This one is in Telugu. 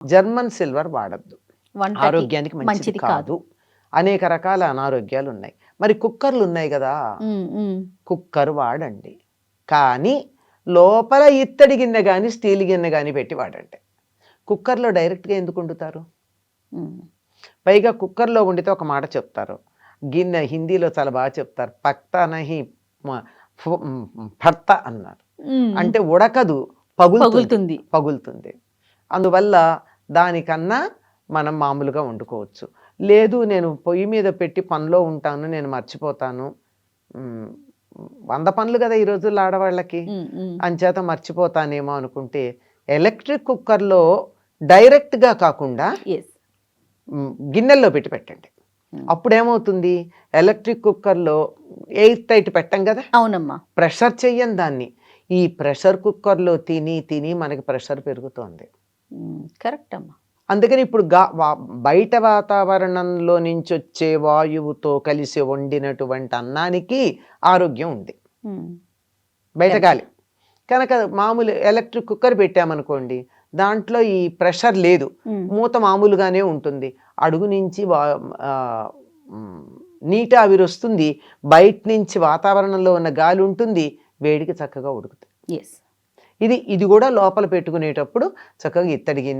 జర్మన్ సిల్వర్ వాడద్దు, వంటకి ఆరోగ్యానికి మంచిది మంచిది కాదు. కాదు. అనేక రకాల అనారోగ్యాలు ఉన్నాయి. మరి కుక్కర్లు ఉన్నాయి కదా, కుక్కర్ వాడండి, కానీ లోపల ఇత్తడి గిన్నె కానీ స్టీల్ గిన్నె కానీ పెట్టి వాడండి. కుక్కర్లో డైరెక్ట్గా ఎందుకు వండుతారు? పైగా కుక్కర్లో వండితే ఒక మాట చెప్తారు, గిన్నె హిందీలో చాలా బాగా చెప్తారు, పక్తా నహి ఫర్తా అన్నారు. అంటే ఉడకదు, పగులుతుంది పగులుతుంది. అందువల్ల దానికన్నా మనం మామూలుగా వండుకోవచ్చు. లేదు నేను పొయ్యి మీద పెట్టి పనిలో ఉంటాను, నేను మర్చిపోతాను, 100 పనులు కదా ఈ రోజుల్లో ఆడవాళ్ళకి, అంచేత మర్చిపోతానేమో అనుకుంటే ఎలక్ట్రిక్ కుక్కర్లో డైరెక్ట్గా కాకుండా గిన్నెల్లో పెట్టి పెట్టండి. అప్పుడేమవుతుంది, ఎలక్ట్రిక్ కుక్కర్లో ఎయిర్ టైట్ పెట్టం కదా, అవునమ్మా, ప్రెషర్ చెయ్యం దాన్ని. ఈ ప్రెషర్ కుక్కర్లో తిని తిని మనకి ప్రెషర్ పెరుగుతోంది. కరెక్ట్ అమ్మా. అందుకని ఇప్పుడు బయట వాతావరణంలో నుంచి వచ్చే వాయువుతో కలిసి వండినటువంటి అన్నానికి ఆరోగ్యం ఉంది, బయట గాలి. కనుక మామూలు ఎలక్ట్రిక్ కుక్కర్ పెట్టామనుకోండి, దాంట్లో ఈ ప్రెషర్ లేదు, మూత మామూలుగానే ఉంటుంది, అడుగు నుంచి నీటి ఆవిరి వస్తుంది, బయట నుంచి వాతావరణంలో ఉన్న గాలి ఉంటుంది, వేడికి చక్కగా ఉడుకుతుంది. ఇది కూడా లోపల పెట్టుకునేటప్పుడు చక్కగా ఇత్తడి